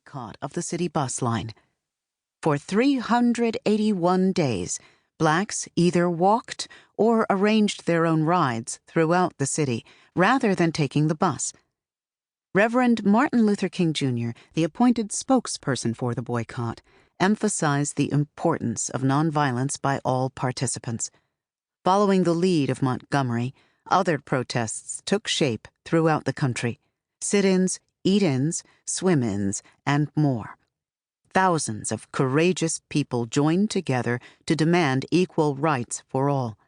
boycott of the city bus line. For 381 days, blacks either walked or arranged their own rides throughout the city rather than taking the bus. Reverend Martin Luther King Jr., the appointed spokesperson for the boycott, emphasized the importance of nonviolence by all participants. Following the lead of Montgomery, other protests took shape throughout the country: sit-ins, eat-ins, swim-ins, and more. Thousands of courageous people joined together to demand equal rights for all.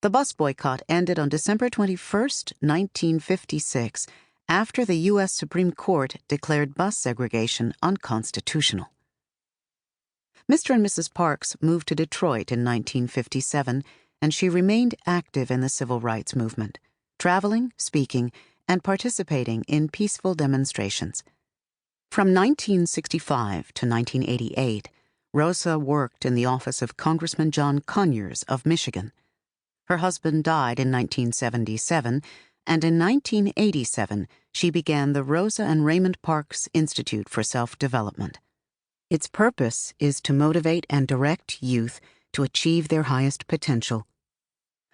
The bus boycott ended on December 21, 1956, after the U.S. Supreme Court declared bus segregation unconstitutional. Mr. and Mrs. Parks moved to Detroit in 1957, and she remained active in the civil rights movement, traveling, speaking, and participating in peaceful demonstrations. From 1965 to 1988, Rosa worked in the office of Congressman John Conyers of Michigan. Her husband died in 1977, and in 1987 she began the Rosa and Raymond Parks Institute for Self-Development. Its purpose is to motivate and direct youth to achieve their highest potential.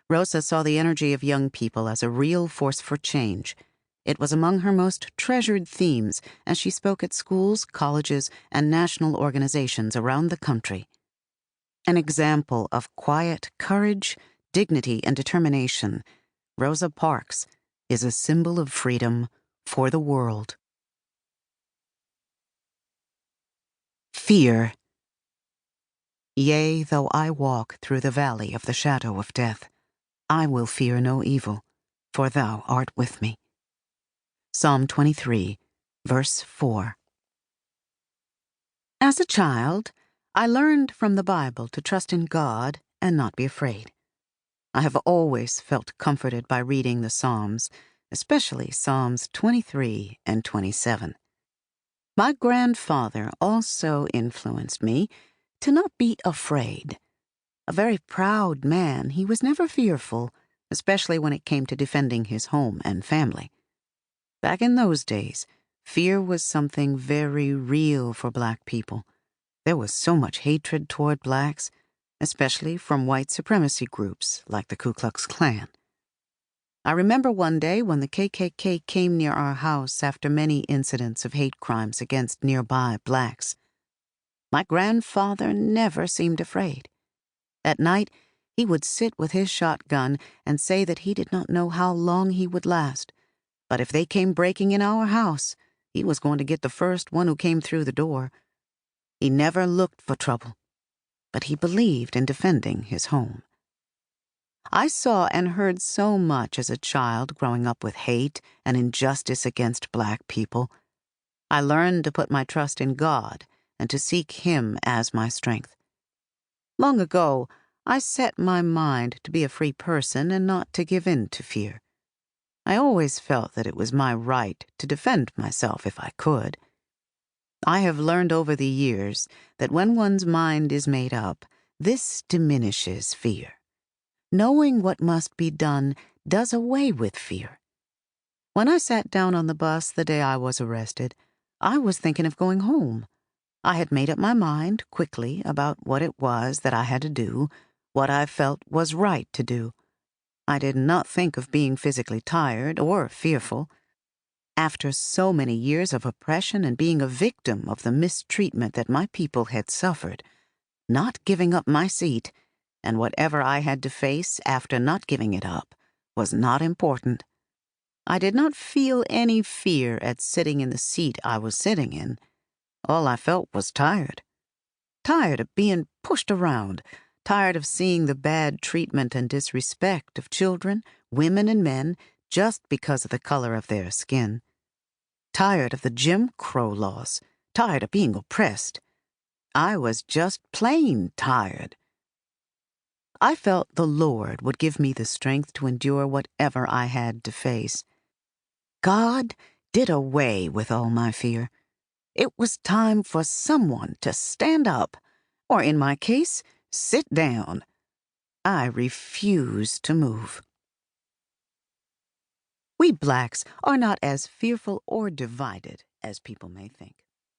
Rosa saw the energy of young people as a real force for change. It was among her most treasured themes as she spoke at schools, colleges, and national organizations around the country. An example of quiet courage, dignity, and determination, Rosa Parks is a symbol of freedom for the world. Fear. Yea, though I walk through the valley of the shadow of death, I will fear no evil, for thou art with me. Psalm 23, verse 4. As a child, I learned from the Bible to trust in God and not be afraid. I have always felt comforted by reading the Psalms, especially Psalms 23 and 27. My grandfather also influenced me to not be afraid. A very proud man, he was never fearful, especially when it came to defending his home and family. Back in those days, fear was something very real for black people. There was so much hatred toward blacks, especially from white supremacy groups like the Ku Klux Klan. I remember one day when the KKK came near our house after many incidents of hate crimes against nearby blacks. My grandfather never seemed afraid. At night, he would sit with his shotgun and say that he did not know how long he would last, but if they came breaking in our house, he was going to get the first one who came through the door. He never looked for trouble, but he believed in defending his home. I saw and heard so much as a child growing up with hate and injustice against black people. I learned to put my trust in God and to seek Him as my strength. Long ago, I set my mind to be a free person and not to give in to fear. I always felt that it was my right to defend myself if I could. I have learned over the years that when one's mind is made up, this diminishes fear. Knowing what must be done does away with fear. When I sat down on the bus the day I was arrested, I was thinking of going home. I had made up my mind quickly about what it was that I had to do, what I felt was right to do. I did not think of being physically tired or fearful. After so many years of oppression and being a victim of the mistreatment that my people had suffered, not giving up my seat, and whatever I had to face after not giving it up, was not important. I did not feel any fear at sitting in the seat I was sitting in. All I felt was tired. Tired of being pushed around, tired of seeing the bad treatment and disrespect of children, women, and men just because of the color of their skin. Tired of the Jim Crow laws, tired of being oppressed. I was just plain tired. I felt the Lord would give me the strength to endure whatever I had to face. God did away with all my fear. It was time for someone to stand up, or in my case, sit down. I refused to move. We blacks are not as fearful or divided as people may think.